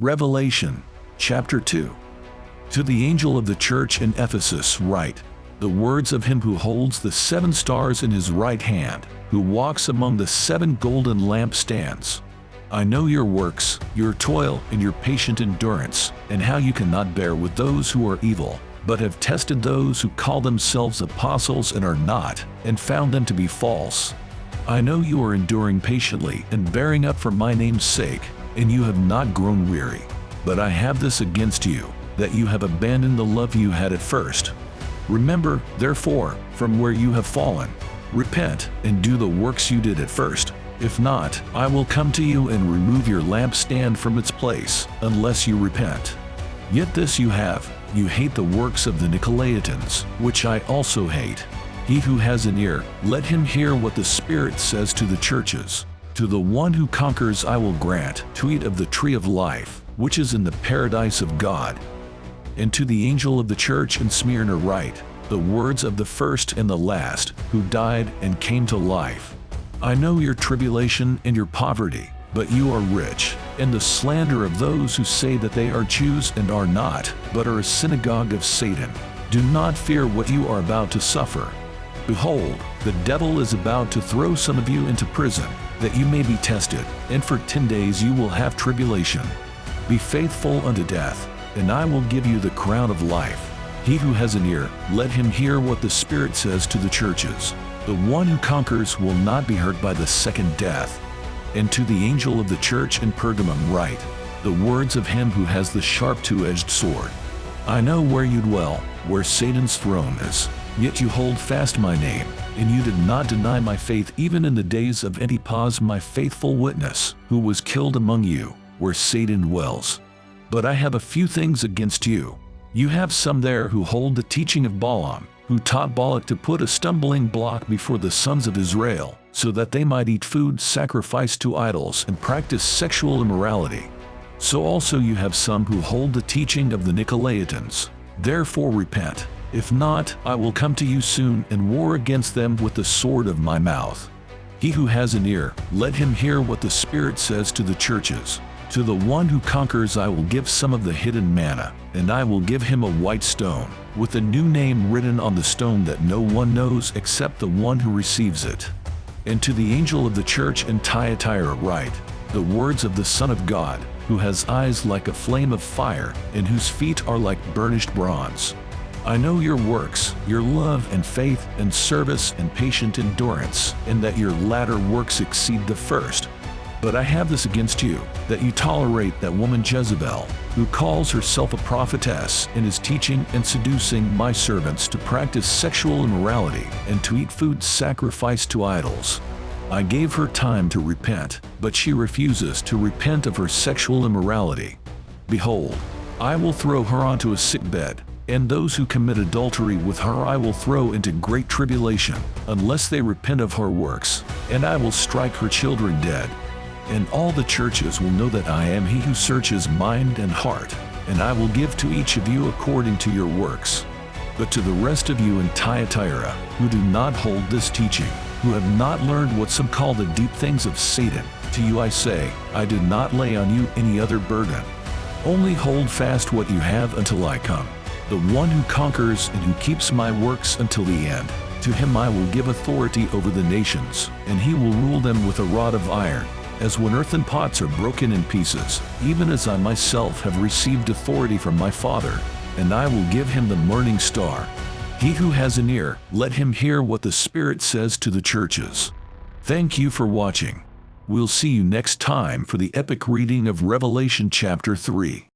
Revelation, chapter 2. To the angel of the church in Ephesus write, the words of him who holds the 7 stars in his right hand, who walks among the 7 golden lampstands. I know your works, your toil, and your patient endurance, and how you cannot bear with those who are evil, but have tested those who call themselves apostles and are not, and found them to be false. I know you are enduring patiently and bearing up for my name's sake, and you have not grown weary. But I have this against you, that you have abandoned the love you had at first. Remember, therefore, from where you have fallen, repent and do the works you did at first. If not, I will come to you and remove your lampstand from its place, unless you repent. Yet this you have, you hate the works of the Nicolaitans, which I also hate. He who has an ear, let him hear what the Spirit says to the churches. To the one who conquers I will grant to eat of the tree of life, which is in the paradise of God. And to the angel of the church in Smyrna write, the words of the first and the last, who died and came to life. I know your tribulation and your poverty, but you are rich, and the slander of those who say that they are Jews and are not, but are a synagogue of Satan. Do not fear what you are about to suffer. Behold, the devil is about to throw some of you into prison, that you may be tested, and for 10 days you will have tribulation. Be faithful unto death, and I will give you the crown of life. He who has an ear, let him hear what the Spirit says to the churches. The one who conquers will not be hurt by the second death. And to the angel of the church in Pergamos write, the words of him who has the sharp two-edged sword. I know where you dwell, where Satan's throne is, yet you hold fast my name, and you did not deny my faith even in the days of Antipas my faithful witness, who was killed among you, where Satan dwells. But I have a few things against you. You have some there who hold the teaching of Balaam, who taught Balak to put a stumbling block before the sons of Israel, so that they might eat food sacrificed to idols and practice sexual immorality. So also you have some who hold the teaching of the Nicolaitans. Therefore repent. If not, I will come to you soon and war against them with the sword of my mouth. He who has an ear, let him hear what the Spirit says to the churches. To the one who conquers I will give some of the hidden manna, and I will give him a white stone, with a new name written on the stone that no one knows except the one who receives it. And to the angel of the church in Thyatira write, the words of the Son of God, who has eyes like a flame of fire, and whose feet are like burnished bronze. I know your works, your love and faith and service and patient endurance, and that your latter works exceed the first. But I have this against you, that you tolerate that woman Jezebel, who calls herself a prophetess and is teaching and seducing my servants to practice sexual immorality and to eat food sacrificed to idols. I gave her time to repent, but she refuses to repent of her sexual immorality. Behold, I will throw her onto a sickbed, and those who commit adultery with her I will throw into great tribulation, unless they repent of her works, and I will strike her children dead. And all the churches will know that I am he who searches mind and heart, and I will give to each of you according to your works. But to the rest of you in Thyatira, who do not hold this teaching, who have not learned what some call the deep things of Satan, to you I say, I did not lay on you any other burden. Only hold fast what you have until I come. The one who conquers and who keeps my works until the end, to him I will give authority over the nations, and he will rule them with a rod of iron. As when earthen pots are broken in pieces, even as I myself have received authority from my Father, and I will give him the morning star. He who has an ear, let him hear what the Spirit says to the churches. Thank you for watching. We'll see you next time for the epic reading of Revelation chapter 3.